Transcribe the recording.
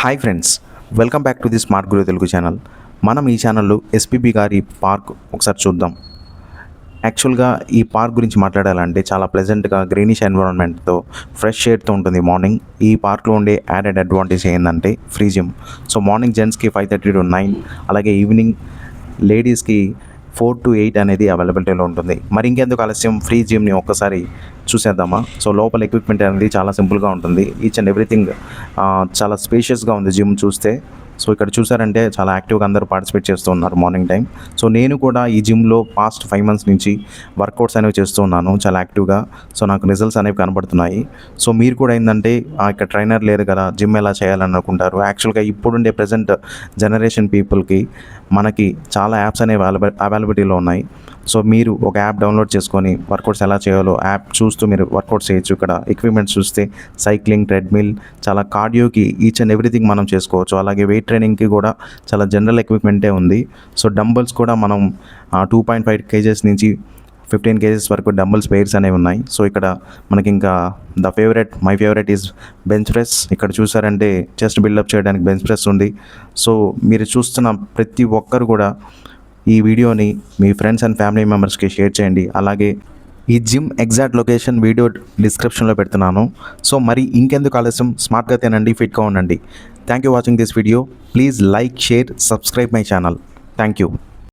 Hi friends, welcome back to the smart Guru Telugu channel. మనం ఈ ఛానల్లో ఎస్పీబీ గారి పార్క్ ఒకసారి చూద్దాం. యాక్చువల్గా ఈ పార్క్ గురించి మాట్లాడాలంటే చాలా ప్లెజెంట్గా గ్రీనిష్ ఎన్విరాన్మెంట్తో ఫ్రెష్ ఎయిర్తో ఉంటుంది మార్నింగ్. ఈ పార్క్లో ఉండే యాడెడ్ అడ్వాంటేజ్ ఏంటంటే ఫ్రీ జిమ్. సో మార్నింగ్ జెంట్స్కి 5:30 to 9, అలాగే ఈవినింగ్ లేడీస్కి 4 to 8 అనేది అవైలబిలిటీలో ఉంటుంది. మరి ఇంకెందుకు ఆలస్యం, ఫ్రీ జిమ్ని ఒక్కసారి చూసేద్దామా. సో లోపల ఎక్విప్మెంట్ అనేది చాలా సింపుల్గా ఉంటుంది. ఈచ్ అండ్ ఎవ్రీథింగ్ చాలా స్పేషియస్గా ఉంది జిమ్ చూస్తే. సో ఇక్కడ చూసారంటే చాలా యాక్టివ్గా అందరూ పార్టిసిపేట్ చేస్తూ ఉన్నారు మార్నింగ్ టైం. సో నేను కూడా ఈ జిమ్లో పాస్ట్ 5 months నుంచి వర్కౌట్స్ అనేవి చేస్తూ ఉన్నాను చాలా యాక్టివ్గా. సో నాకు రిజల్ట్స్ అనేవి కనబడుతున్నాయి. సో మీరు కూడా ఏంటంటే ఇక్కడ ట్రైనర్ లేరు కదా, జిమ్ ఎలా చేయాలని అనుకుంటారు. యాక్చువల్గా ఇప్పుడుండే ప్రజెంట్ జనరేషన్ పీపుల్కి మనకి చాలా యాప్స్ అనేవి అవైలబిలిటీలో ఉన్నాయి. సో మీరు ఒక యాప్ డౌన్లోడ్ చేసుకొని వర్కౌట్స్ ఎలా చేయాలో యాప్ చూస్తూ మీరు వర్కౌట్స్ చేయొచ్చు. ఇక్కడ ఎక్విప్మెంట్స్ చూస్తే సైక్లింగ్, ట్రెడ్మిల్, చాలా కార్డియోకి ఈచ్ అండ్ ఎవ్రీథింగ్ మనం చేసుకోవచ్చు. అలాగే వెయిట్ ట్రైనింగ్కి కూడా చాలా జనరల్ ఎక్విప్మెంటే ఉంది. సో డంబుల్స్ కూడా మనం 2.5 kgs నుంచి 15 kgs వరకు డంబుల్స్ పెయిర్స్ అనేవి ఉన్నాయి. సో ఇక్కడ మనకి ఇంకా my favourite is bench press. ఇక్కడ చూసారంటే చెస్ట్ బిల్డప్ చేయడానికి బెంచ్ ప్రెస్ ఉంది. సో మీరు చూస్తున్న ప్రతి ఒక్కరు కూడా ఈ వీడియోని మీ ఫ్రెండ్స్ అండ్ ఫ్యామిలీ మెంబర్స్కి షేర్ చేయండి. అలాగే ఈ జిమ్ ఎగ్జాక్ట్ లొకేషన్ వీడియో డిస్క్రిప్షన్లో పెడుతున్నాను. సో మరి ఇంకెందుకు ఆలస్యం, స్మార్ట్గా తినండి, ఫిట్గా ఉండండి. Thank you watching this video. Please like, share, subscribe my channel. Thank you.